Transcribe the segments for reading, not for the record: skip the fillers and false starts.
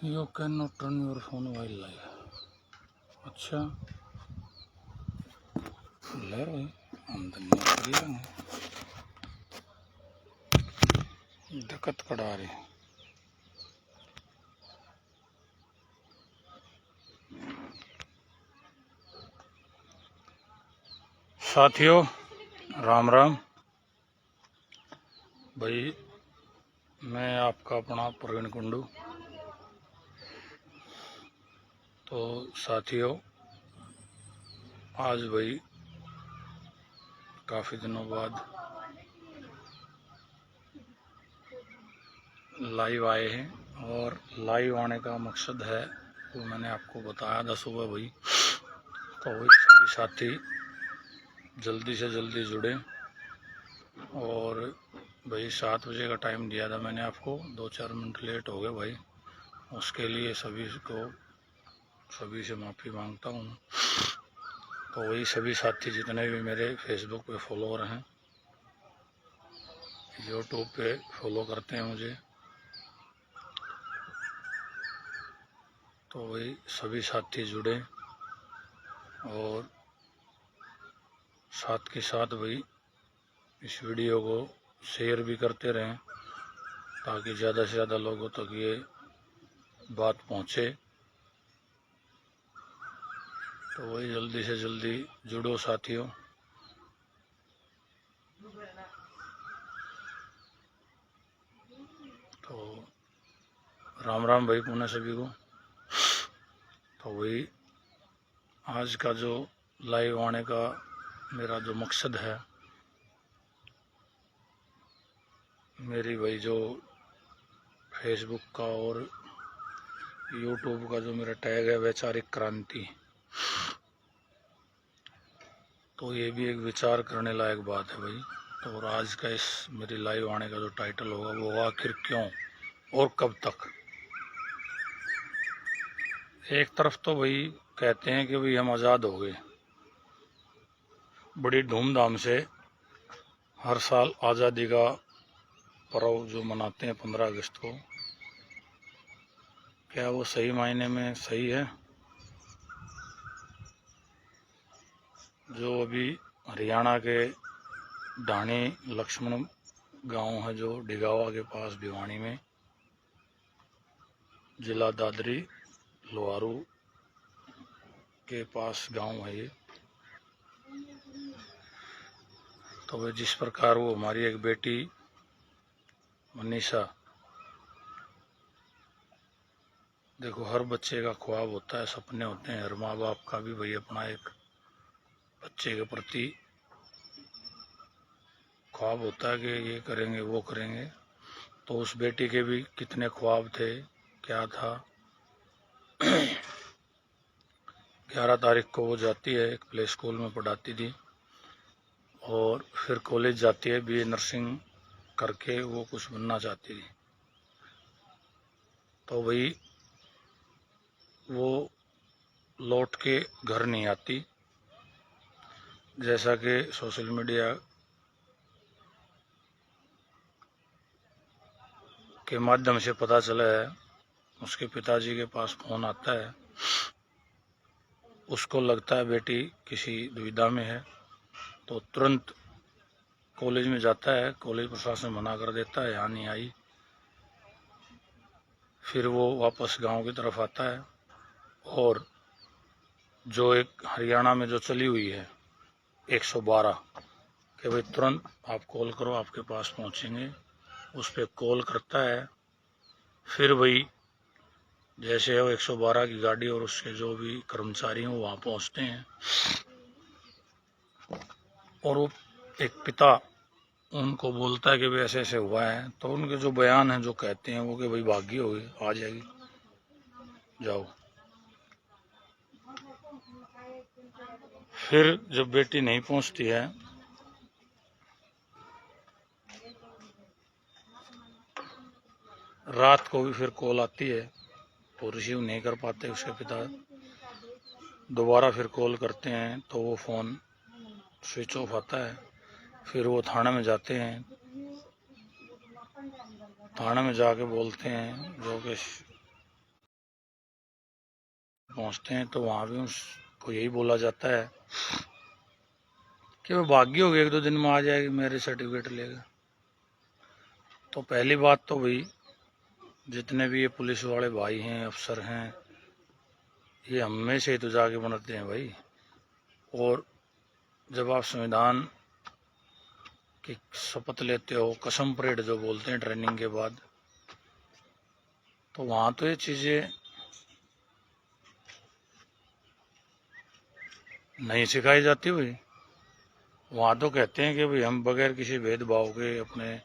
You cannot turn your phone while live. अच्छा ले रहे आमदनी करिए दिक्कत करा रही। साथियों राम राम भाई, मैं आपका अपना प्रवीण कुंडू। तो साथियों आज भाई काफ़ी दिनों बाद लाइव आए हैं और लाइव आने का मकसद है वो मैंने आपको बताया था सुबह भाई। तो वही सभी साथी जल्दी से जल्दी जुड़े और भाई 7 बजे का टाइम दिया था मैंने आपको, 2-4 मिनट लेट हो गए भाई। उसके लिए सभी से माफ़ी मांगता हूँ। तो वही सभी साथी जितने भी मेरे फेसबुक पे फॉलोअर हैं, यूट्यूब पे फॉलो करते हैं मुझे, तो वही सभी साथी जुड़े और साथ के साथ भाई इस वीडियो को शेयर भी करते रहें ताकि ज़्यादा से ज़्यादा लोगों तक ये बात पहुँचे। तो वही जल्दी से जल्दी जुड़ो साथियों। तो राम राम भाई पुनः सभी को। तो वही आज का जो लाइव आने का मेरा जो मकसद है, मेरी भाई जो फेसबुक का और यूट्यूब का जो मेरा टैग है वैचारिक क्रांति, तो ये भी एक विचार करने लायक बात है भाई। तो और आज का इस मेरी लाइव आने का जो टाइटल होगा वो होगा आखिर क्यों और कब तक। एक तरफ तो भाई कहते हैं कि भाई हम आज़ाद हो गए, बड़ी धूमधाम से हर साल आज़ादी का पर्व जो मनाते हैं 15 अगस्त को, क्या वो सही मायने में सही है? जो अभी हरियाणा के ढाणी लक्ष्मण गांव है जो डिगावा के पास भिवानी में, जिला दादरी लोहारू के पास गांव है ये। तो वह जिस प्रकार वो हमारी एक बेटी मनीषा, देखो हर बच्चे का ख्वाब होता है, सपने होते हैं, हर माँ बाप का भी भाई अपना एक बच्चे के प्रति ख्वाब होता है कि ये करेंगे वो करेंगे। तो उस बेटी के भी कितने ख्वाब थे, क्या था। 11 तारीख को वो जाती है, एक प्ले स्कूल में पढ़ाती थी और फिर कॉलेज जाती है, बीए नर्सिंग करके वो कुछ बनना चाहती थी। तो भाई वो लौट के घर नहीं आती, जैसा कि सोशल मीडिया के माध्यम से पता चला है। उसके पिताजी के पास फोन आता है, उसको लगता है बेटी किसी दुविधा में है, तो तुरंत कॉलेज में जाता है। कॉलेज प्रशासन मना कर देता है, यहाँ नहीं आई। फिर वो वापस गांव की तरफ आता है और जो एक हरियाणा में जो चली हुई है 112 कि भाई तुरंत आप कॉल करो आपके पास पहुंचेंगे, उस पर कॉल करता है। फिर भाई जैसे वो 112 की गाड़ी और उसके जो भी कर्मचारी हैं वो वहाँ पहुँचते हैं और वो एक पिता उनको बोलता है कि भाई ऐसे ऐसे हुआ है। तो उनके जो बयान हैं जो कहते हैं वो कि भाई भागी होगी, आ जाएगी, जाओ। फिर जब बेटी नहीं पहुंचती है रात को भी फिर कॉल आती है तो रिसीव नहीं कर पाते उसके पिता। दोबारा फिर कॉल करते हैं तो वो फ़ोन स्विच ऑफ आता है। फिर वो थाने में जाते हैं, थाने में जाके बोलते हैं जो कि पहुंचते हैं तो वहाँ भी उसको यही बोला जाता है कि वो भाग्य होगी, 1-2 दिन में आ जाएगी, मैरिज सर्टिफिकेट लेगा। तो पहली बात तो भाई जितने भी ये पुलिस वाले भाई हैं, अफसर हैं, ये हमें से ही तो जाके बनाते हैं भाई। और जब आप संविधान की शपथ लेते हो, कसम परेड जो बोलते हैं ट्रेनिंग के बाद, तो वहाँ तो ये चीज़ें नहीं सिखाई जाती भाई। वहाँ तो कहते हैं कि भाई हम बगैर किसी भेदभाव के अपने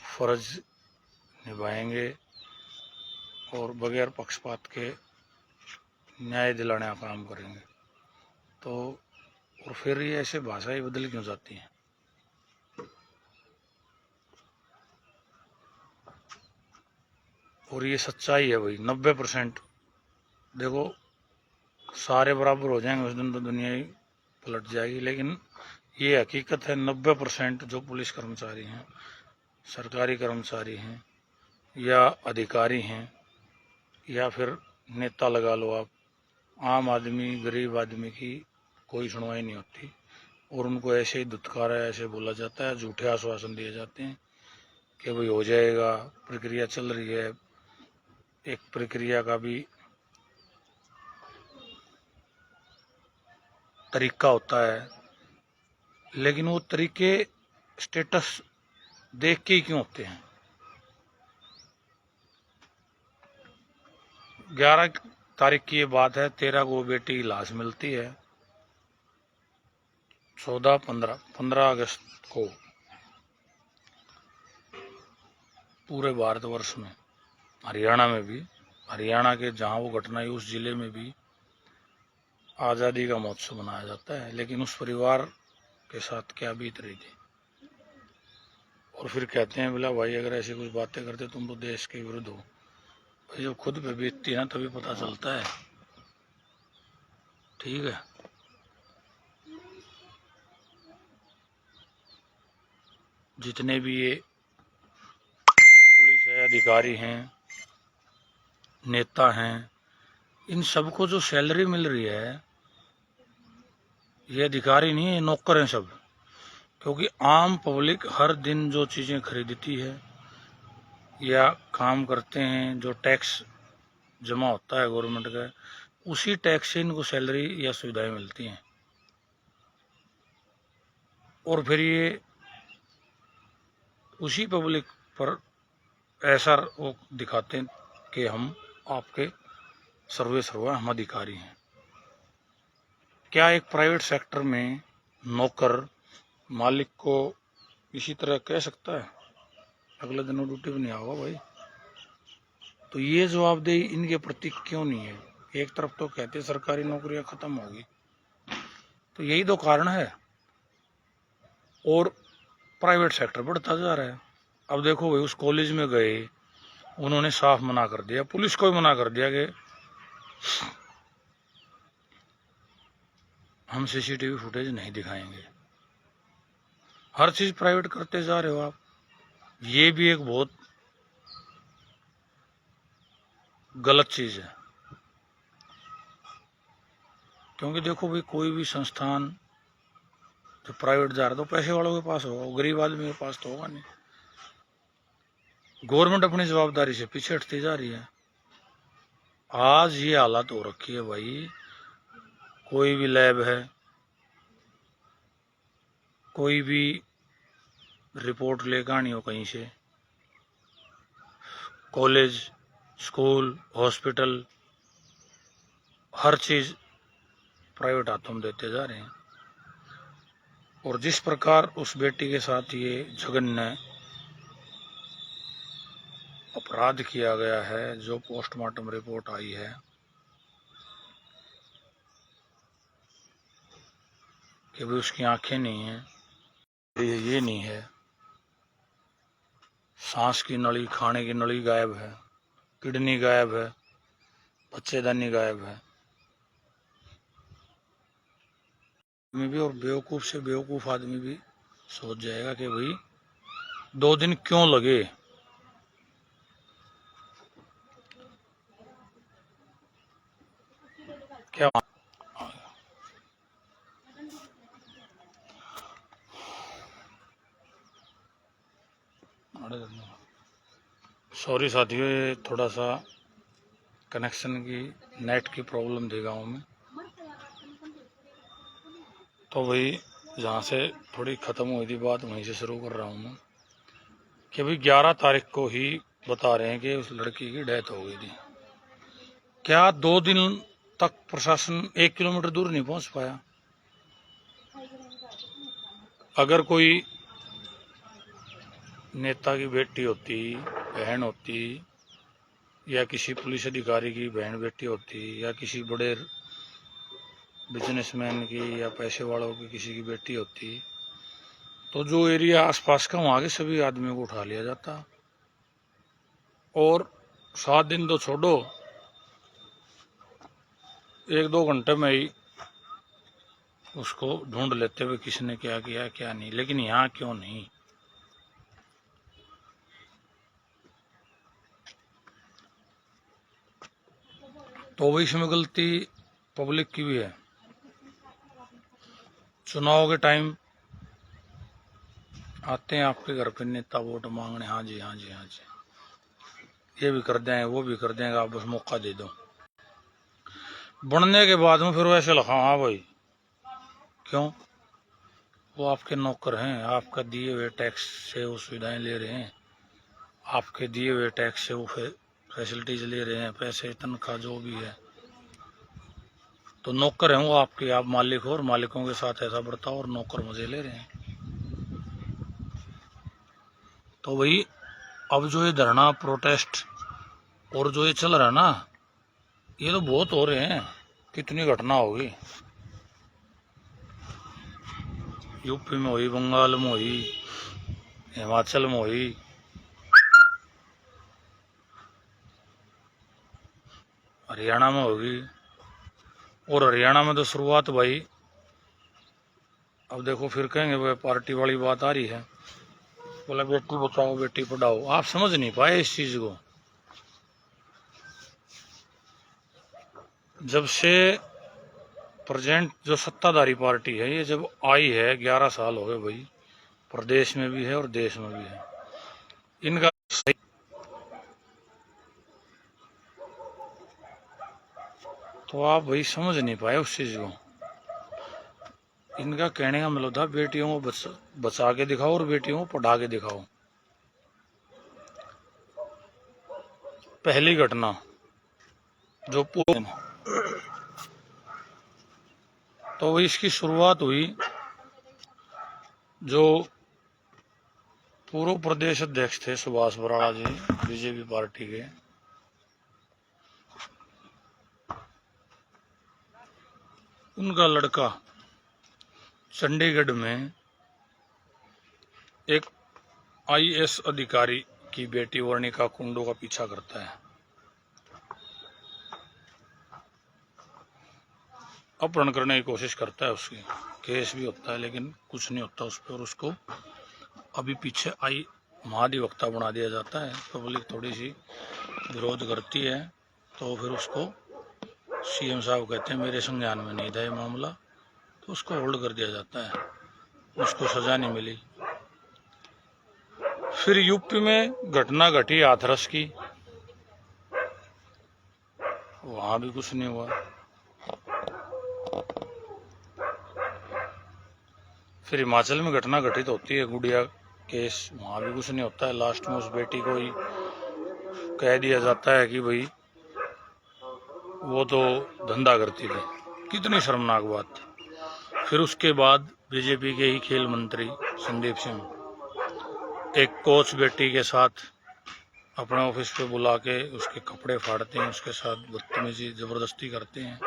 फर्ज निभाएंगे और बगैर पक्षपात के न्याय दिलाने का काम करेंगे। तो और फिर ये ऐसे भाषाएं बदल क्यों जाती हैं? और ये सच्चाई है भाई, 90%। देखो सारे बराबर हो जाएंगे उस दिन तो दुनिया ही पलट जाएगी, लेकिन ये हकीकत है 90% जो पुलिस कर्मचारी हैं, सरकारी कर्मचारी हैं या अधिकारी हैं या फिर नेता लगा लो आप, आम आदमी गरीब आदमी की कोई सुनवाई नहीं होती और उनको ऐसे ही धुतकारा, ऐसे बोला जाता है, झूठे आश्वासन दिए जाते हैं कि भाई हो जाएगा, प्रक्रिया चल रही है। एक प्रक्रिया का भी तरीका होता है, लेकिन वो तरीके स्टेटस देख के ही क्यों होते हैं? 11 तारीख की ये बात है, 13 को बेटी की लाश मिलती है, 15 अगस्त को पूरे भारतवर्ष में, हरियाणा में भी, हरियाणा के जहाँ वो घटना हुई उस जिले में भी आज़ादी का महोत्सव मनाया जाता है। लेकिन उस परिवार के साथ क्या बीत रही थी। और फिर कहते हैं बोला भाई अगर ऐसी कुछ बातें करते तुम तो देश के विरुद्ध हो। भाई जब खुद पे बीतती है ना तभी पता चलता है। ठीक है, जितने भी ये पुलिस है, अधिकारी हैं, नेता हैं, इन सबको जो सैलरी मिल रही है, ये अधिकारी नहीं है, ये नौकर हैं सब। क्योंकि आम पब्लिक हर दिन जो चीज़ें खरीदती है या काम करते हैं, जो टैक्स जमा होता है गवर्नमेंट का, उसी टैक्स से इनको सैलरी या सुविधाएं मिलती हैं। और फिर ये उसी पब्लिक पर ऐसा वो दिखाते हैं कि हम आपके सर्वे सर्वा हम अधिकारी हैं। क्या एक प्राइवेट सेक्टर में नौकर मालिक को इसी तरह कह सकता है? अगले दिन ड्यूटी भी नहीं आएगा भाई। तो ये जवाबदेही इनके प्रति क्यों नहीं है? एक तरफ तो कहते सरकारी नौकरियां खत्म होगी, तो यही तो कारण है। और प्राइवेट सेक्टर बढ़ता जा रहा है। अब देखो भाई उस कॉलेज में गए, उन्होंने साफ मना कर दिया, पुलिस को भी मना कर दिया कि हम सीसीटीवी फुटेज नहीं दिखाएंगे। हर चीज प्राइवेट करते जा रहे हो आप। ये भी एक बहुत गलत चीज है। क्योंकि देखो भाई कोई भी संस्थान जो प्राइवेट जा रहा है तो पैसे वालों के पास होगा, गरीब आदमी के पास तो होगा नहीं। गवर्नमेंट अपनी जवाबदारी से पीछे हटती जा रही है। आज ये हालत हो रखी है भाई, कोई भी लैब है, कोई भी रिपोर्ट लेकर आनी हो कहीं से, कॉलेज, स्कूल, हॉस्पिटल, हर चीज प्राइवेट हाथों में देते जा रहे हैं। और जिस प्रकार उस बेटी के साथ ये जघन्य अपराध किया गया है, जो पोस्टमार्टम रिपोर्ट आई है कि भी उसकी आंखें नहीं है, ये नहीं है, सांस की नली, खाने की नली गायब है, किडनी गायब है, बच्चेदानी गायब है। में भी और बेवकूफ से बेवकूफ आदमी भी सोच जाएगा कि भाई 2 दिन क्यों लगे। क्या सॉरी साथियों, ये थोड़ा सा कनेक्शन की नेट की प्रॉब्लम थी गाँव में, तो वही जहाँ से थोड़ी ख़त्म हुई थी बात वहीं से शुरू कर रहा हूँ मैं कि भाई 11 तारीख को ही बता रहे हैं कि उस लड़की की डेथ हो गई थी। क्या 2 दिन तक प्रशासन 1 किलोमीटर दूर नहीं पहुंच पाया? अगर कोई नेता की बेटी होती, बहन होती, या किसी पुलिस अधिकारी की बहन बेटी होती, या किसी बड़े बिजनेसमैन की या पैसे वालों की किसी की बेटी होती, तो जो एरिया आसपास का वहाँ के सभी आदमियों को उठा लिया जाता और 7 दिन तो छोड़ो, 1-2 घंटे में ही उसको ढूंढ लेते हुए किसने क्या किया क्या नहीं। लेकिन यहाँ क्यों नहीं? तो वही इसमें गलती पब्लिक की भी है। चुनाव के टाइम आते हैं आपके घर पे नेता वोट मांगने, हाँ जी हाँ जी हाँ जी, ये भी कर देंगे वो भी कर देंगे, आप बस मौका दे दो। बनने के बाद में फिर वैसे लिखा, हाँ भाई क्यों? वो आपके नौकर हैं, आपका दिए हुए टैक्स से वो सुविधाएं ले रहे हैं, आपके दिए हुए टैक्स से वो फैसिलिटीज ले रहे हैं, पैसे तनख्वाह जो भी है, तो नौकर हैं वो आपके, आप मालिक हो और मालिकों के साथ ऐसा बर्ताव और नौकर मजे ले रहे हैं। तो वही अब जो ये धरना प्रोटेस्ट और जो ये चल रहा है ना, ये तो बहुत हो रहे हैं। कितनी घटना होगी, यूपी में हुई, बंगाल में हुई, हिमाचल में हुई, हरियाणा में होगी। और हरियाणा में तो शुरुआत भाई, अब देखो फिर कहेंगे वह पार्टी वाली बात आ रही है, बोला बेटी बचाओ बेटी पढ़ाओ। आप समझ नहीं पाए इस चीज को। जब से प्रेजेंट जो सत्ताधारी पार्टी है ये जब आई है, 11 साल हो गए भाई, प्रदेश में भी है और देश में भी है। इनका तो आप भाई समझ नहीं पाए उस चीज को। इनका कहने का मतलब था बेटियों को बचा के दिखाओ और बेटियों को पढ़ा के दिखाओ। पहली घटना जो तो इसकी शुरुआत हुई जो पूर्व प्रदेश अध्यक्ष थे सुभाष बराड़ा जी, बीजेपी पार्टी के, उनका लड़का चंडीगढ़ में एक आईएएस अधिकारी की बेटी वर्णिका कुंडू का पीछा करता है, अपहरण करने की कोशिश करता है, उसकी केस भी होता है लेकिन कुछ नहीं होता उस पर, और उसको अभी पीछे आई महाधिवक्ता बना दिया जाता है। पब्लिक थोड़ी सी विरोध करती है तो फिर उसको सीएम साहब कहते हैं मेरे संज्ञान में नहीं था ये मामला, तो उसको होल्ड कर दिया जाता है, उसको सजा नहीं मिली। फिर यूपी में घटना घटी हाथरस की, वहां भी कुछ नहीं हुआ। फिर हिमाचल में घटना घटित होती है गुड़िया केस, वहां भी कुछ नहीं होता है। लास्ट में उस बेटी को ही कह दिया जाता है कि भाई वो तो धंधा करती थी। कितनी शर्मनाक बात। फिर उसके बाद बीजेपी के ही खेल मंत्री संदीप सिंह एक कोच बेटी के साथ अपने ऑफिस पे बुला के उसके कपड़े फाड़ते हैं, उसके साथ बदतमीजी जबरदस्ती करते हैं,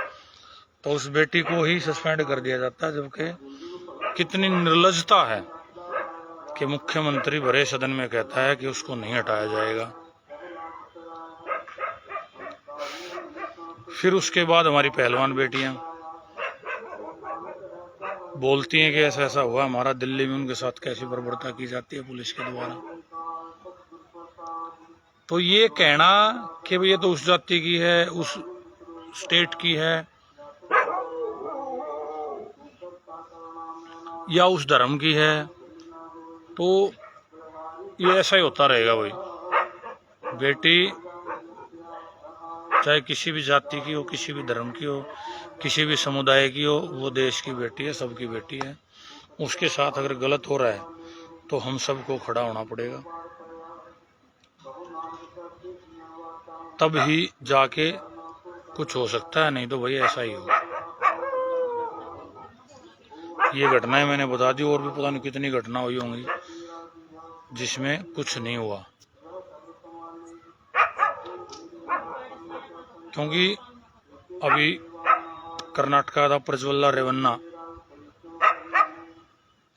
तो उस बेटी को ही सस्पेंड कर दिया जाता है। जबकि कितनी निर्लजता है कि मुख्यमंत्री भरे सदन में कहता है कि उसको नहीं हटाया जाएगा। फिर उसके बाद हमारी पहलवान बेटियां बोलती हैं कि ऐसा ऐसा हुआ हमारा, दिल्ली में उनके साथ कैसी बर्बरता की जाती है पुलिस के द्वारा। तो ये कहना कि ये तो उस जाति की है, उस स्टेट की है, या उस धर्म की है, तो ये ऐसा ही होता रहेगा भाई। बेटी चाहे किसी भी जाति की हो, किसी भी धर्म की हो, किसी भी समुदाय की हो, वो देश की बेटी है, सबकी बेटी है। उसके साथ अगर गलत हो रहा है तो हम सबको खड़ा होना पड़ेगा, तब ही जाके कुछ हो सकता है, नहीं तो भाई ऐसा ही होगा। ये घटनाएं मैंने बता दी, और भी पता नहीं कितनी घटना हुई होंगी जिसमें कुछ नहीं हुआ, क्योंकि अभी कर्नाटका का प्रज्वल्ला रेवन्ना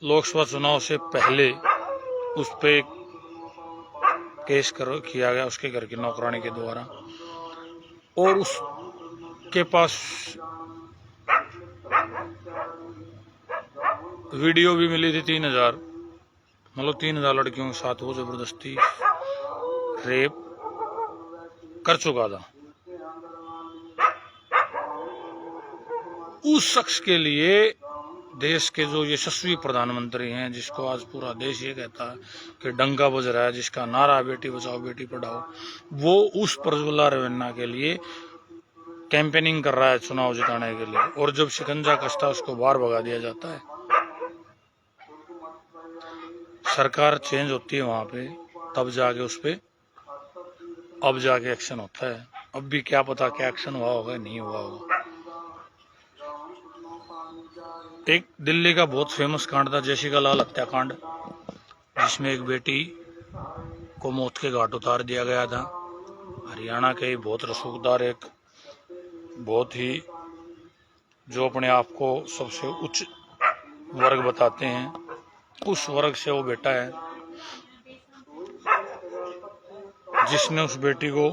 लोकसभा चुनाव से पहले उस पे केस किया गया उसके घर की नौकरानी के द्वारा, और उसके पास वीडियो भी मिली थी 3000, मतलब 3000 लड़कियों के साथ वो जबरदस्ती रेप कर चुका था। उस शख्स के लिए देश के जो यशस्वी प्रधानमंत्री हैं, जिसको आज पूरा देश ये कहता है कि डंका बज रहा है, जिसका नारा बेटी बचाओ बेटी पढ़ाओ, वो उस प्रज्वल्ला रेवन्ना के लिए कैंपेनिंग कर रहा है चुनाव जिताने के लिए, और जब शिकंजा कसता उसको बाहर भगा दिया जाता है। सरकार चेंज होती है वहां पे, तब जाके उस पे अब जाके एक्शन होता है। अब भी क्या पता क्या एक्शन हुआ होगा, नहीं हुआ होगा। एक दिल्ली का बहुत फेमस कांड था, जेसिका लाल हत्याकांड, जिसमें एक बेटी को मौत के घाट उतार दिया गया था। हरियाणा के ही बहुत रसूखदार, एक बहुत ही जो अपने आप को सबसे उच्च वर्ग बताते हैं, उस वर्ग से वो बेटा है, जिसने उस बेटी को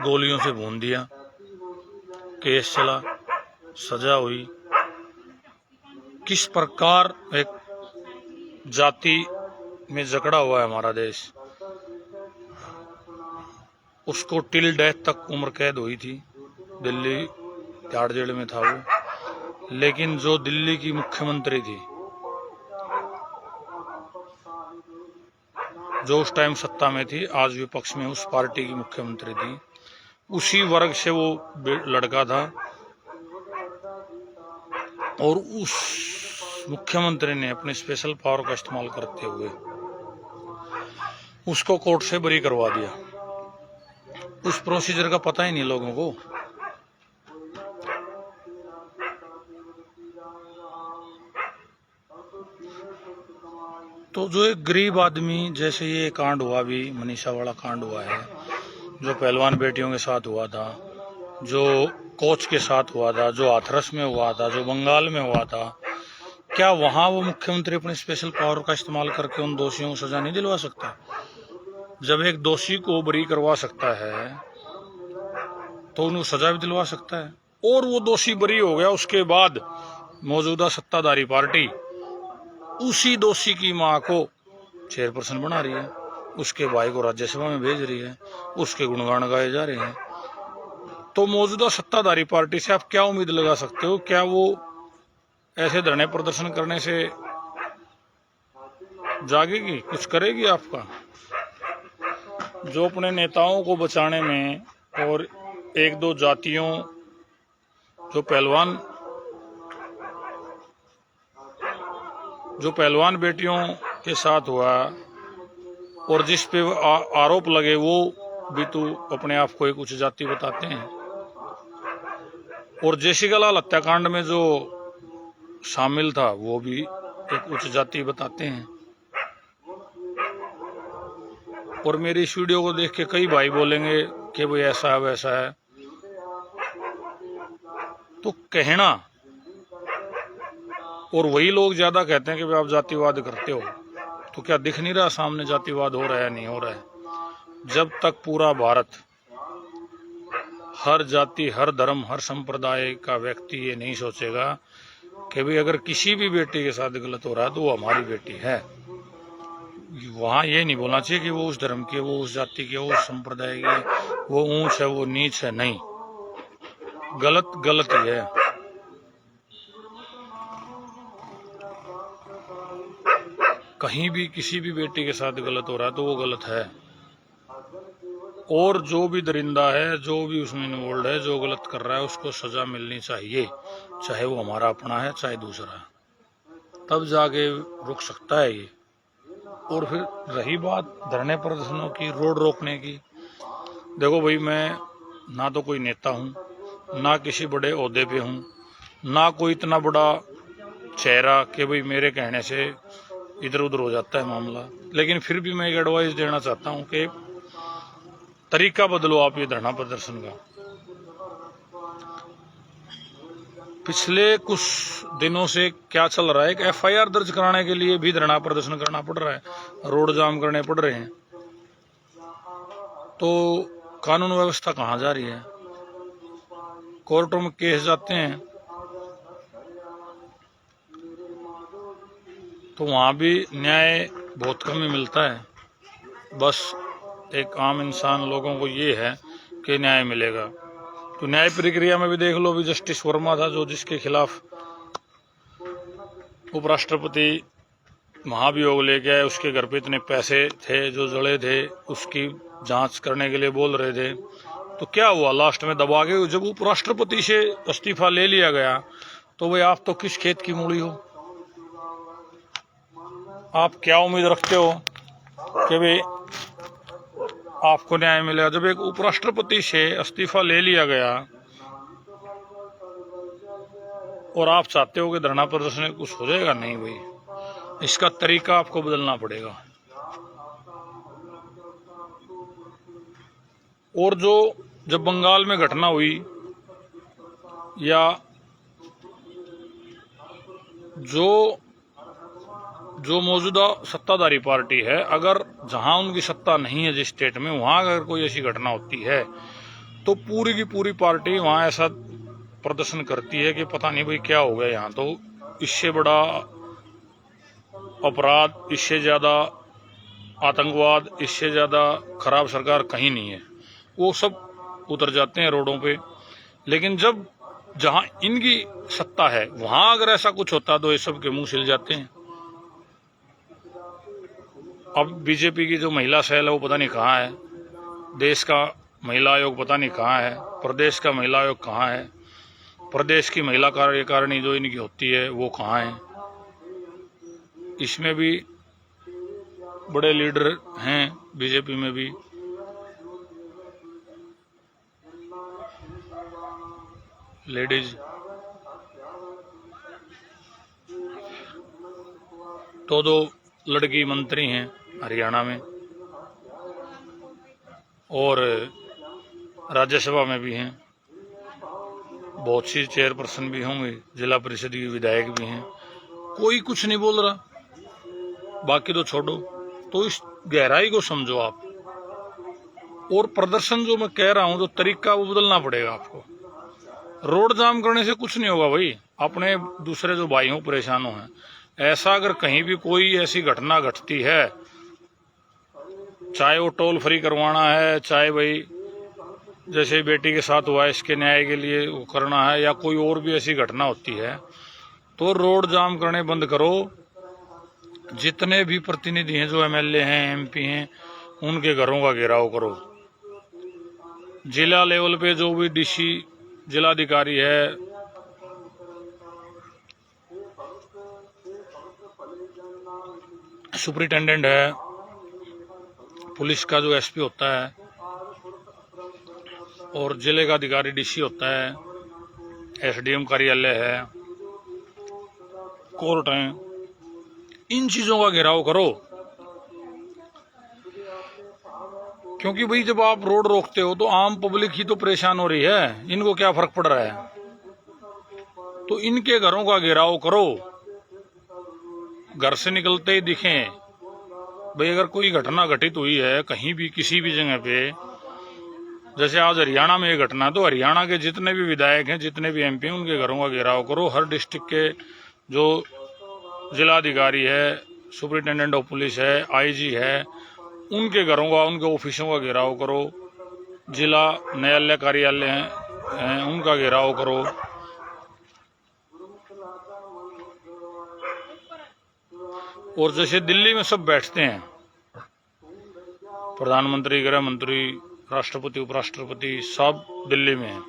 गोलियों से भून दिया। केस चला, सजा हुई। किस प्रकार एक जाति में जकड़ा हुआ है हमारा देश। उसको टिल डेथ तक उम्र कैद हुई थी, दिल्ली तिहाड़ जेल में था वो। लेकिन जो दिल्ली की मुख्यमंत्री थी, जो उस टाइम सत्ता में थी, आज विपक्ष में उस पार्टी की मुख्यमंत्री थी, उसी वर्ग से वो लड़का था, और उस मुख्यमंत्री ने अपने स्पेशल पावर का इस्तेमाल करते हुए उसको कोर्ट से बरी करवा दिया। उस प्रोसीजर का पता ही नहीं लोगों को। तो जो एक गरीब आदमी, जैसे ये कांड हुआ, भी मनीषा वाला कांड हुआ है, जो पहलवान बेटियों के साथ हुआ था, जो कोच के साथ हुआ था, जो हाथरस में हुआ था, जो बंगाल में हुआ था, क्या वहां वो मुख्यमंत्री अपने स्पेशल पावर का इस्तेमाल करके उन दोषियों को सजा नहीं दिलवा सकता? जब एक दोषी को बरी करवा सकता है तो उन्हें सजा भी दिलवा सकता है। और वो दोषी बरी हो गया, उसके बाद मौजूदा सत्ताधारी पार्टी उसी दोषी की मां को चेयरपर्सन बना रही है, उसके भाई को राज्यसभा में भेज रही है, उसके गुणगान गाए जा रहे हैं। तो मौजूदा सत्ताधारी पार्टी से आप क्या उम्मीद लगा सकते हो? क्या वो ऐसे धरने प्रदर्शन करने से जागेगी, कुछ करेगी आपका? जो अपने नेताओं को बचाने में और एक दो जातियों, जो पहलवान बेटियों के साथ हुआ और जिस पे आरोप लगे, वो भी तो अपने आप को एक उच्च जाति बताते हैं। और जेसिका लाल हत्याकांड में जो शामिल था वो भी एक उच्च जाति बताते हैं। और मेरी इस वीडियो को देख के कई भाई बोलेंगे कि भाई ऐसा है वैसा है, तो कहना, और वही लोग ज्यादा कहते हैं कि भाई आप जातिवाद करते हो, तो क्या दिख नहीं रहा सामने जातिवाद हो रहा है, नहीं हो रहा है? जब तक पूरा भारत, हर जाति, हर धर्म, हर संप्रदाय का व्यक्ति ये नहीं सोचेगा कि भाई अगर किसी भी बेटी के साथ गलत हो रहा है तो वो हमारी बेटी है, वहां ये नहीं बोलना चाहिए कि वो उस धर्म की, वो उस जाति की, वो उस संप्रदाय की, वो ऊंच है, वो नीच है। नहीं, गलत ही है। कहीं भी किसी भी बेटी के साथ गलत हो रहा है तो वो गलत है, और जो भी दरिंदा है, जो भी उसमें इन्वॉल्व है, जो गलत कर रहा है, उसको सजा मिलनी चाहिए, चाहे वो हमारा अपना है चाहे दूसरा है, तब जाके रुक सकता है ये। और फिर रही बात धरने प्रदर्शनों की, रोड रोकने की, देखो भाई, मैं ना तो कोई नेता हूँ, ना किसी बड़े ओहदे पे हूँ, ना कोई इतना बड़ा चेहरा कि भाई मेरे कहने से इधर उधर हो जाता है मामला, लेकिन फिर भी मैं एक एडवाइस देना चाहता हूँ कि तरीका बदलो आप ये धरना प्रदर्शन का। पिछले कुछ दिनों से क्या चल रहा है, एक एफआईआर दर्ज कराने के लिए भी धरना प्रदर्शन करना पड़ रहा है, रोड जाम करने पड़ रहे हैं, तो कानून व्यवस्था कहाँ जा रही है? कोर्टों में केस जाते हैं तो वहाँ भी न्याय बहुत कम ही मिलता है। बस एक आम इंसान लोगों को ये है कि न्याय मिलेगा, तो न्याय प्रक्रिया में भी देख लो, भी जस्टिस वर्मा था जो जिसके खिलाफ उपराष्ट्रपति महाभियोग लेके आए, उसके घर पे इतने पैसे थे जो जड़े थे, उसकी जांच करने के लिए बोल रहे थे, तो क्या हुआ लास्ट में दबा के जब उपराष्ट्रपति से इस्तीफा ले लिया गया, तो भाई आप तो किस खेत की मूली हो? आप क्या उम्मीद रखते हो कि भाई आपको न्याय मिलेगा? जब एक उपराष्ट्रपति से इस्तीफा ले लिया गया और आप चाहते हो कि धरना प्रदर्शन कुछ हो जाएगा? नहीं भाई, इसका तरीका आपको बदलना पड़ेगा। और जो जब बंगाल में घटना हुई, या जो मौजूदा सत्ताधारी पार्टी है, अगर जहां उनकी सत्ता नहीं है जिस स्टेट में, वहां अगर कोई ऐसी घटना होती है तो पूरी की पूरी पार्टी वहां ऐसा प्रदर्शन करती है कि पता नहीं भाई क्या हो गया यहाँ। तो इससे बड़ा अपराध, इससे ज्यादा आतंकवाद, इससे ज्यादा खराब सरकार कहीं नहीं है। वो सब उतर जाते हैं रोडों पे, लेकिन जब जहां इनकी सत्ता है वहां अगर ऐसा कुछ होता तो ये सब के मुंह सिल जाते हैं। अब बीजेपी की जो महिला सेल है वो पता नहीं कहाँ है, देश का महिला आयोग पता नहीं कहाँ है, प्रदेश का महिला आयोग कहाँ है, प्रदेश की महिला कार्यकारिणी जो इनकी होती है वो कहाँ है? इसमें भी बड़े लीडर हैं बीजेपी में भी। लेडीज तो दो लड़की मंत्री हैं हरियाणा में, और राज्यसभा में भी हैं, बहुत सी चेयरपर्सन भी होंगे, जिला परिषद की विधायक भी हैं, कोई कुछ नहीं बोल रहा, बाकी तो छोड़ो। तो इस गहराई को समझो आप। और प्रदर्शन जो मैं कह रहा हूं, जो तरीका वो बदलना पड़ेगा आपको। रोड जाम करने से कुछ नहीं होगा भाई, अपने दूसरे जो भाई हो परेशान हो हैं। ऐसा अगर कहीं भी कोई ऐसी घटना घटती है, चाहे वो टोल फ्री करवाना है, चाहे भाई जैसे बेटी के साथ हुआ इसके न्याय के लिए वो करना है, या कोई और भी ऐसी घटना होती है, तो रोड जाम करने बंद करो। जितने भी प्रतिनिधि हैं, जो एमएलए हैं, एमपी हैं, उनके घरों का घेराव करो। जिला लेवल पे जो भी डीसी, जिलाधिकारी है, सुपरिटेंडेंट है, पुलिस का जो एसपी होता है, और जिले का अधिकारी डीसी होता है, एसडीएम कार्यालय है, कोर्ट है, इन चीजों का घेराव करो। क्योंकि भाई जब आप रोड रोकते हो तो आम पब्लिक ही तो परेशान हो रही है, इनको क्या फर्क पड़ रहा है? तो इनके घरों का घेराव करो। घर से निकलते ही दिखें भाई, अगर कोई घटना घटित हुई है कहीं भी किसी भी जगह पे, जैसे आज हरियाणा में ये घटना, तो हरियाणा के जितने भी विधायक हैं, जितने भी एमपी हैं, उनके घरों का घेराव करो। हर डिस्ट्रिक्ट के जो जिलाधिकारी है, सुपरिटेंडेंट ऑफ पुलिस है, आईजी है, उनके घरों का, उनके ऑफिसों का घेराव करो। जिला न्यायालय कार्यालय हैं, उनका घेराव करो। और जैसे दिल्ली में सब बैठते हैं, प्रधानमंत्री, गृह मंत्री, राष्ट्रपति, उपराष्ट्रपति सब दिल्ली में है,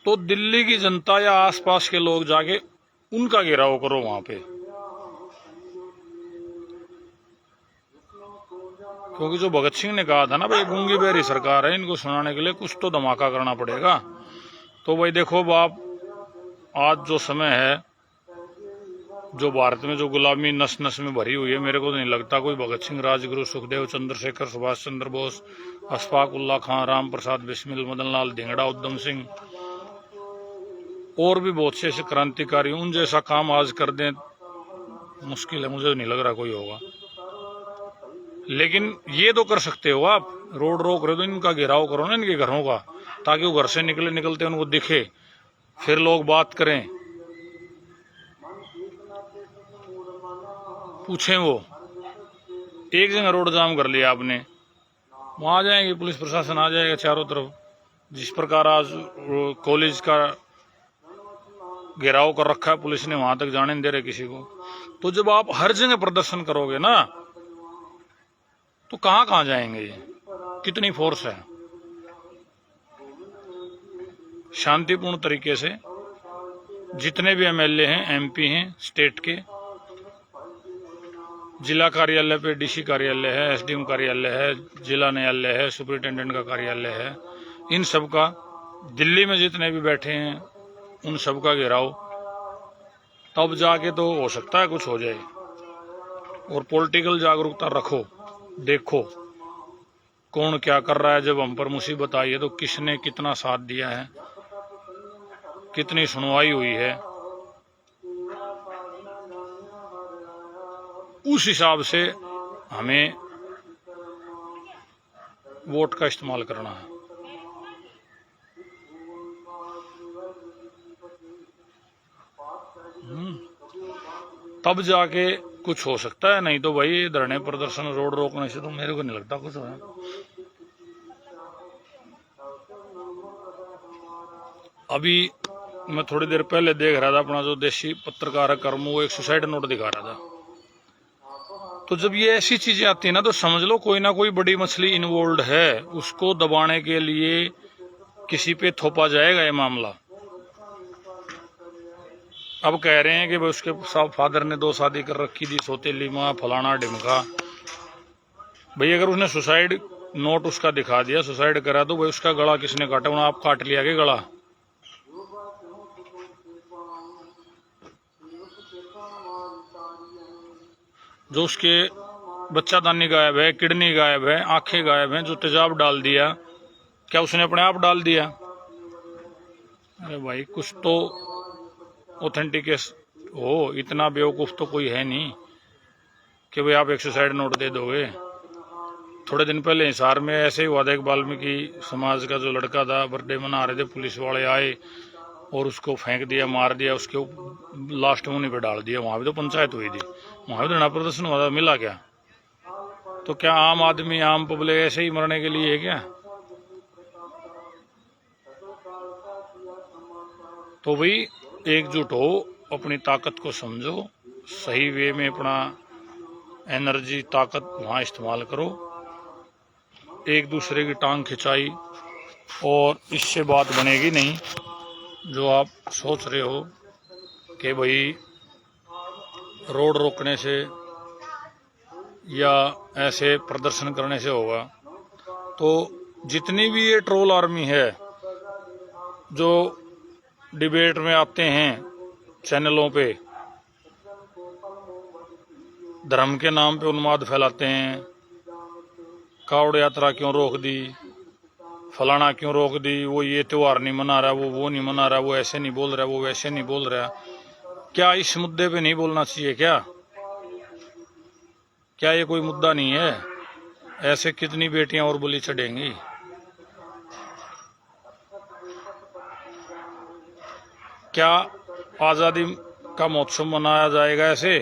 तो दिल्ली की जनता या आसपास के लोग जाके उनका घेराव करो वहां पे, क्योंकि जो भगत सिंह ने कहा था ना भाई गूंगी बहरी सरकार है, इनको सुनाने के लिए कुछ तो धमाका करना पड़ेगा। तो भाई देखो बाप, आज जो समय है, जो भारत में जो गुलामी नस नस में भरी हुई है, मेरे को तो नहीं लगता कोई भगत सिंह, राजगुरु, सुखदेव, चंद्रशेखर, सुभाष चंद्र बोस, अशफाक उल्ला खां, राम प्रसाद बिस्मिल, मदन लाल धिंगड़ा, उधम सिंह और भी बहुत से ऐसे क्रांतिकारी उन जैसा काम आज कर दें, मुश्किल है, मुझे नहीं लग रहा कोई होगा। लेकिन ये तो कर सकते हो आप, रोड रोक रहे हो तो इनका घेराव करो ना, इनके घरों का, ताकि वो घर से निकलते उनको दिखे, फिर लोग बात करें, पूछें। वो एक जगह रोड जाम कर लिया आपने, वहां आ जाएंगे, पुलिस प्रशासन आ जाएगा चारों तरफ। जिस प्रकार आज कॉलेज का घेराव कर रखा है पुलिस ने, वहां तक जाने नहीं दे रहे किसी को। तो जब आप हर जगह प्रदर्शन करोगे ना, तो कहां कहां जाएंगे ये, कितनी फोर्स है। शांतिपूर्ण तरीके से जितने भी एमएलए हैं, एमपी हैं स्टेट के, जिला कार्यालय पे डीसी कार्यालय है, एसडीएम कार्यालय है, जिला न्यायालय है, सुपरिटेंडेंट का कार्यालय है, इन सब का, दिल्ली में जितने भी बैठे हैं उन सब का घेराव, तब जाके तो हो सकता है कुछ हो जाए। और पॉलिटिकल जागरूकता रखो, देखो कौन क्या कर रहा है। जब हम पर मुसीबत आई है तो किसने कितना साथ दिया है, कितनी सुनवाई हुई है, उस हिसाब से हमें वोट का इस्तेमाल करना है। तब जाके कुछ हो सकता है, नहीं तो भाई धरने प्रदर्शन रोड रोकने से तो मेरे को नहीं लगता कुछ होगा। अभी मैं थोड़ी देर पहले देख रहा था, अपना जो देशी पत्रकार है कर्म, वो एक सुसाइड नोट दिखा रहा था। तो जब ये ऐसी चीजें आती है ना, तो समझ लो कोई ना कोई बड़ी मछली इन्वॉल्व है, उसको दबाने के लिए किसी पे थोपा जाएगा ये मामला। अब कह रहे हैं कि भाई उसके फादर ने 2 शादी कर रखी थी, सौतेली माँ, फलाना ढिमका। भाई अगर उसने सुसाइड नोट उसका दिखा दिया, सुसाइड करा, तो भाई उसका गला किसने काटा? उन्हें आप काट लिया कि गला? जो उसके बच्चादानी गायब है, किडनी गायब है, आंखें गायब हैं, जो तेजाब डाल दिया, क्या उसने अपने आप डाल दिया? अरे भाई कुछ तो ऑथेंटिकेट हो, इतना बेवकूफ तो कोई है नहीं कि भाई आप एक सुसाइड नोट दे दोगे। थोड़े दिन पहले हिसार में ऐसे ही हुआ था, एक वाल्मीकि समाज का जो लड़का था, बर्थडे मना रहे थे, पुलिस वाले आए और उसको फेंक दिया, मार दिया, उसके लास्ट मुनि पे डाल दिया। वहां भी तो पंचायत हुई थी, वहां भी धरना प्रदर्शन हुआ था, मिला क्या? तो क्या आम आदमी, आम पब्लिक ऐसे ही मरने के लिए है क्या? तो भाई एकजुट हो, अपनी ताकत को समझो, सही वे में अपना एनर्जी, ताकत वहां इस्तेमाल करो। एक दूसरे की टांग खिंचाई और इससे बात बनेगी नहीं। जो आप सोच रहे हो कि भाई रोड रोकने से या ऐसे प्रदर्शन करने से होगा, तो जितनी भी ये ट्रोल आर्मी है जो डिबेट में आते हैं चैनलों पे, धर्म के नाम पे उन्माद फैलाते हैं, कावड़ यात्रा क्यों रोक दी, फलाना क्यों रोक दी, वो ये त्योहार नहीं मना रहा, वो नहीं मना रहा, वो ऐसे नहीं बोल रहा, वो वैसे नहीं बोल रहा, क्या इस मुद्दे पे नहीं बोलना चाहिए? क्या ये कोई मुद्दा नहीं है? ऐसे कितनी बेटियां और बलि चढ़ेंगी? क्या आजादी का महोत्सव मनाया जाएगा ऐसे?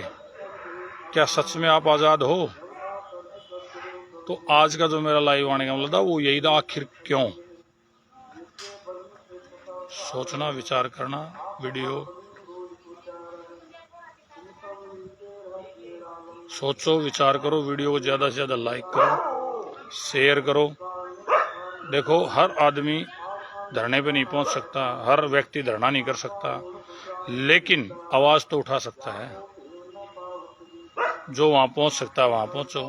क्या सच में आप आजाद हो? तो आज का जो मेरा लाइव आने का मतलब था वो यही था, आखिर क्यों? सोचना, विचार करना। वीडियो सोचो, विचार करो, वीडियो को ज़्यादा से ज़्यादा लाइक करो, शेयर करो। देखो, हर आदमी धरने पे नहीं पहुंच सकता, हर व्यक्ति धरना नहीं कर सकता, लेकिन आवाज़ तो उठा सकता है। जो वहाँ पहुंच सकता है वहाँ पहुंचो।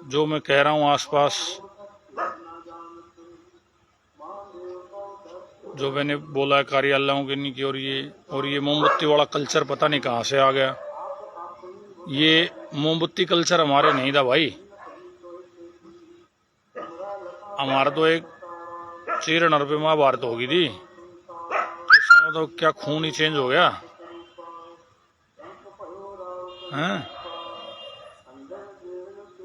जो मैं कह रहा हूँ आसपास, जो मैंने बोला कार्यालयों के नहीं की, और ये मोमबत्ती वाला कल्चर पता नहीं कहाँ से आ गया। ये मोमबत्ती कल्चर हमारे नहीं था भाई। हमारा तो एक 4 रुपये महाभारत होगी थी, इसमें तो क्या खून ही चेंज हो गया हैं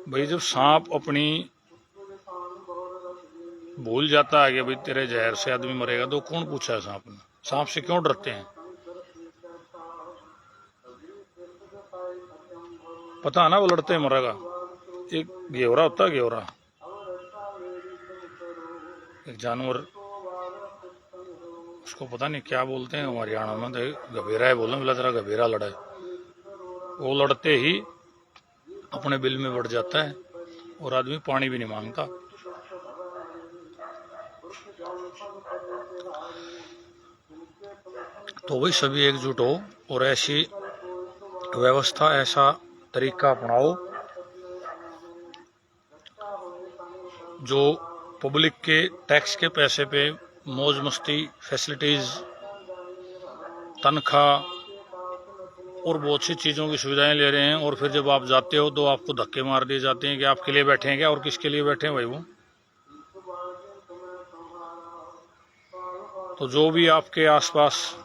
भाई। जब सांप अपनी भूल जाता है कि भाई तेरे जहर से आदमी मरेगा, तो कौन पूछा है सांप ने? सांप से क्यों डरते हैं? पता है ना वो लड़ते मरेगा। एक घेवरा होता है, घेवरा एक जानवर, उसको पता नहीं क्या बोलते हैं हरियाणा में, तो गभेरा है बोलना, बोला तेरा गभेरा लड़ा है। वो लड़ते ही अपने बिल में बढ़ जाता है और आदमी पानी भी नहीं मांगता। तो वही सभी एकजुट हो और ऐसी व्यवस्था, ऐसा तरीका अपनाओ जो पब्लिक के टैक्स के पैसे पे मौज मस्ती, फैसिलिटीज, तनख्वाह और बहुत सी चीज़ों की सुविधाएं ले रहे हैं, और फिर जब आप जाते हो तो आपको धक्के मार दिए जाते हैं कि आपके लिए बैठे हैं क्या, और किसके लिए बैठे हैं भाई वो। तो जो भी आपके आसपास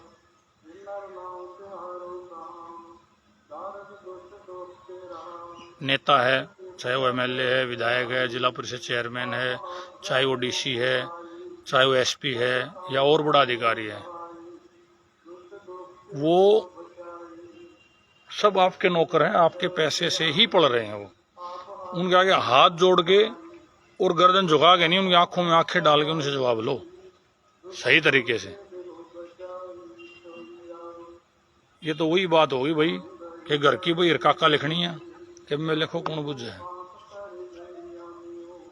नेता है, चाहे वो एमएलए है, विधायक है, जिला परिषद चेयरमैन है, चाहे वो डीसी है, चाहे वो एसपी है या और बड़ा अधिकारी है, वो सब आपके नौकर हैं, आपके पैसे से ही पढ़ रहे हैं। वो उनके आगे हाथ जोड़ के और गर्दन झुका के नहीं, उनकी आंखों में आंखें डाल के उनसे जवाब लो सही तरीके से। ये तो वही बात होगी भाई कि घर की भाई काका लिखनी है कि मैं लिखो कौन बुझ है।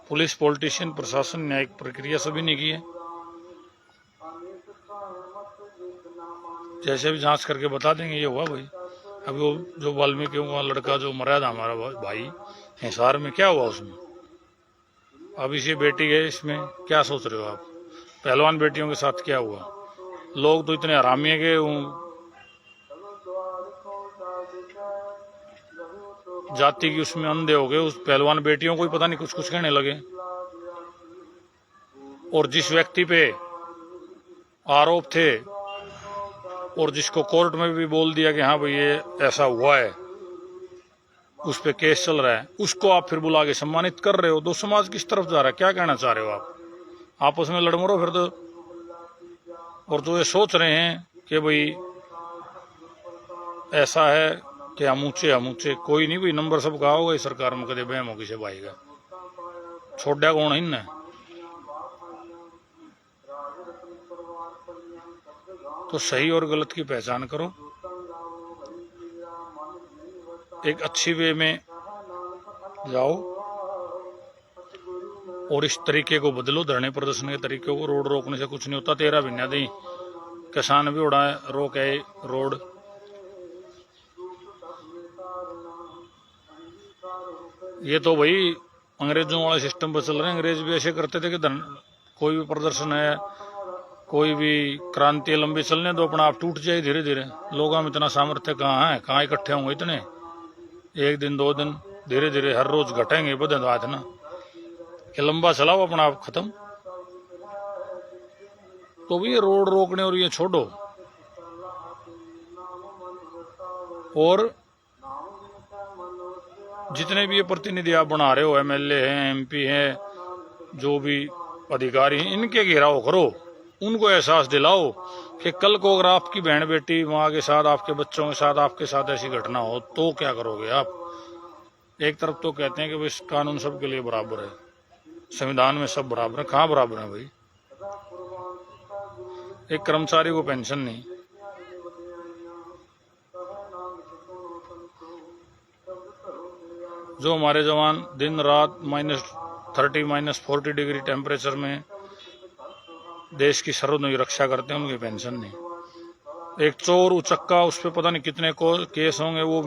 पुलिस, पॉलिटिशियन, प्रशासन, न्यायिक प्रक्रिया सभी ने की है। जैसे भी जांच करके बता देंगे ये हुआ भाई। अभी वो जो वाल्मीकियों का लड़का जो मरा था हमारा भाई हिसार में, क्या हुआ उसमें? अब इसी बेटी है, इसमें क्या सोच रहे हो आप? पहलवान बेटियों के साथ क्या हुआ? लोग तो इतने हरामी है कि जाति की उसमें अंधे हो गए, उस पहलवान बेटियों को ही पता नहीं कुछ कुछ कहने लगे। और जिस व्यक्ति पे आरोप थे और जिसको कोर्ट में भी बोल दिया कि हाँ भाई ये ऐसा हुआ है, उस पे केस चल रहा है, उसको आप फिर बुला के सम्मानित कर रहे हो, तो समाज किस तरफ जा रहा है? क्या कहना चाह रहे हो आप? आपस में लड़ मरो फिर तो। और जो ये सोच रहे हैं कि भाई ऐसा है कि हम ऊंचे, कोई नहीं भाई, नंबर सब का होगा इस सरकार में, कदे बहम होगी से भाई का छोड़ा कौन है इनने? तो सही और गलत की पहचान करो, एक अच्छी वे में जाओ और इस तरीके को बदलो, धरने प्रदर्शन के तरीके को। रोड रोकने से कुछ नहीं होता, 13 महीना दी किसान भी उड़ा रोक है रोड। ये तो भाई अंग्रेजों वाले सिस्टम पर चल रहे हैं। अंग्रेज भी ऐसे करते थे कि कोई भी प्रदर्शन है, कोई भी क्रांति लंबी चलने दो, अपना आप टूट जाए धीरे धीरे। लोगों में इतना सामर्थ्य कहाँ है, कहाँ इकट्ठे होंगे इतने? 1 दिन 2 दिन, धीरे धीरे हर रोज घटेंगे, बदल बात ना कि लंबा चलाओ अपना आप खत्म। तो भी ये रोड रोकने और ये छोड़ो, और जितने भी ये प्रतिनिधि आप बना रहे हो, एमएलए हैं, एमपी हैं, जो भी अधिकारी हैं, इनके घेराव करो, उनको एहसास दिलाओ कि कल को अगर आपकी बहन बेटी माँ के साथ, आपके बच्चों के साथ, आपके साथ ऐसी घटना हो तो क्या करोगे आप? एक तरफ तो कहते हैं कि भाई कानून सबके लिए बराबर है, संविधान में सब बराबर है। कहाँ बराबर है भाई? एक कर्मचारी को पेंशन नहीं, जो हमारे जवान दिन रात -30 -40 डिग्री टेम्परेचर में देश की सरहदों की रक्षा करते हैं, उनकी पेंशन नहीं। एक चोर उचक्का, उस पर पता नहीं कितने केस होंगे, वो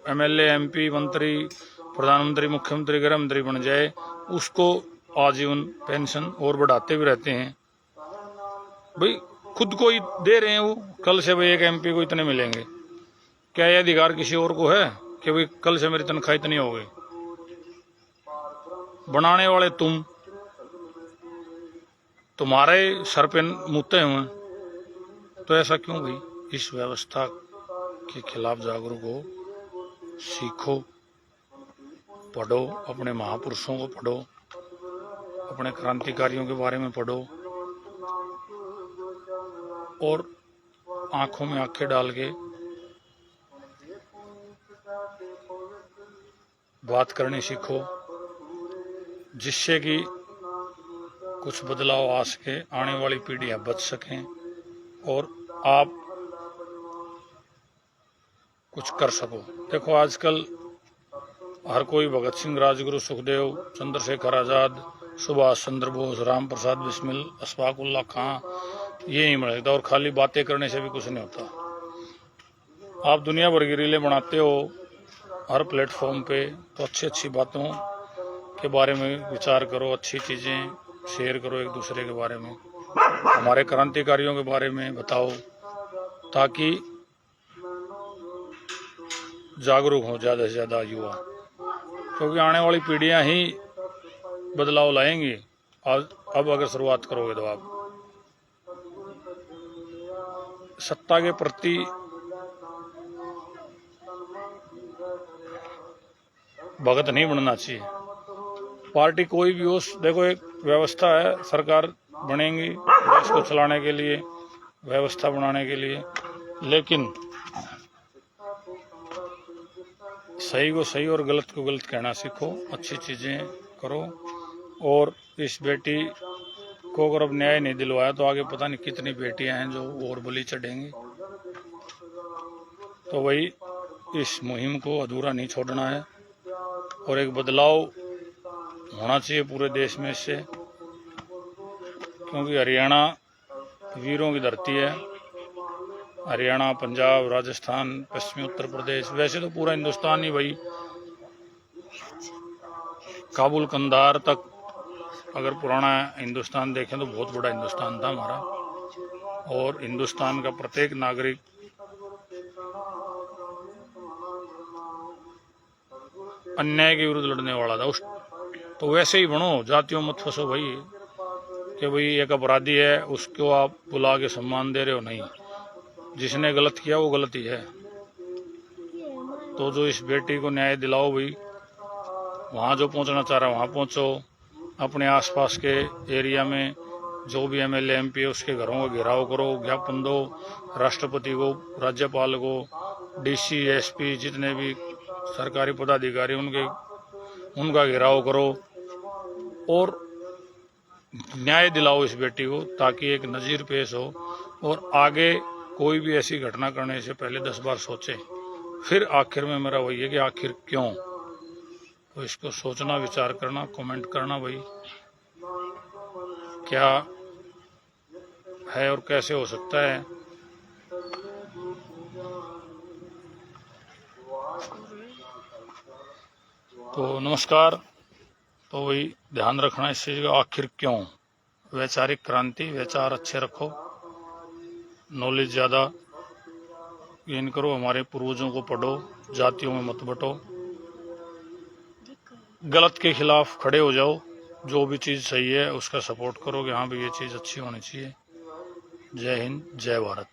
MLA MP मंत्री प्रधानमंत्री मुख्यमंत्री गृह मंत्री बन जाए, उसको आजीवन पेंशन और बढ़ाते भी रहते हैं। भाई खुद को ही दे रहे हैं वो, कल से भाई एक MP को इतने मिलेंगे। क्या यह अधिकार किसी और को है कि भाई कल से मेरी तनख्वाह इतनी हो गई? बनाने वाले तुम्हारे सर पे मुद्दे हुए, तो ऐसा क्यों भाई? इस व्यवस्था के खिलाफ जागरूक हो, सीखो, पढ़ो, अपने महापुरुषों को पढ़ो, अपने क्रांतिकारियों के बारे में पढ़ो और आंखों में आंखें डाल के बात करनी सीखो, जिससे कि कुछ बदलाव आ सके, आने वाली पीढ़ियां बच सकें और आप कुछ कर सको। देखो आजकल हर कोई भगत सिंह, राजगुरु, सुखदेव, चंद्रशेखर आजाद, सुभाष चंद्र बोस, राम प्रसाद बिस्मिल, अशफाक उल्लाह खां, ये नहीं मिल सकता। और खाली बातें करने से भी कुछ नहीं होता। आप दुनिया भर की रीलें बनाते हो हर प्लेटफॉर्म पे, तो अच्छी बातों के बारे में विचार करो, अच्छी चीजें शेयर करो एक दूसरे के बारे में, हमारे क्रांतिकारियों के बारे में बताओ, ताकि जागरूक हो ज़्यादा से ज़्यादा युवा, क्योंकि आने वाली पीढ़ियां ही बदलाव लाएंगी। अब अगर शुरुआत करोगे तो आप सत्ता के प्रति भगत नहीं बनना चाहिए। पार्टी कोई भी हो, देखो एक व्यवस्था है, सरकार बनेंगी देश को चलाने के लिए, व्यवस्था बनाने के लिए, लेकिन सही को सही और गलत को गलत कहना सीखो, अच्छी चीजें करो। और इस बेटी को अगर अब न्याय नहीं दिलवाया तो आगे पता नहीं कितनी बेटियां हैं जो और बलि चढ़ेंगी। तो वही इस मुहिम को अधूरा नहीं छोड़ना है और एक बदलाव होना चाहिए पूरे देश में इससे, क्योंकि हरियाणा वीरों की धरती है। हरियाणा, पंजाब, राजस्थान, पश्चिमी उत्तर प्रदेश, वैसे तो पूरा हिंदुस्तान ही भाई, काबुल कंधार तक अगर पुराना हिंदुस्तान देखें तो बहुत बड़ा हिंदुस्तान था हमारा, और हिंदुस्तान का प्रत्येक नागरिक अन्याय के विरुद्ध लड़ने वाला था उस। तो वैसे ही बनो, जातियों मत फंसो भाई कि भाई एक अपराधी है उसको आप बुला के सम्मान दे रहे हो, नहीं, जिसने गलत किया वो गलत ही है। तो जो इस बेटी को न्याय दिलाओ भाई, वहाँ जो पहुँचना चाह रहा है वहाँ पहुँचो, अपने आसपास के एरिया में जो भी MLA MP है उसके घरों का घेराव करो, ज्ञापन दो राष्ट्रपति को, राज्यपाल को, DC SP जितने भी सरकारी पदाधिकारी उनका घेराव करो और न्याय दिलाओ इस बेटी को, ताकि एक नज़ीर पेश हो और आगे कोई भी ऐसी घटना करने से पहले 10 बार सोचे। फिर आखिर में मेरा वही है कि आखिर क्यों, तो इसको सोचना, विचार करना, कमेंट करना भाई क्या है और कैसे हो सकता है। तो नमस्कार। तो वही ध्यान रखना इस चीज़ का, आखिर क्यों, वैचारिक क्रांति, विचार अच्छे रखो, नॉलेज ज़्यादा गेन करो, हमारे पूर्वजों को पढ़ो, जातियों में मत बंटो, गलत के खिलाफ खड़े हो जाओ, जो भी चीज़ सही है उसका सपोर्ट करो कि हाँ भी ये चीज़ अच्छी होनी चाहिए। जय हिंद, जय भारत।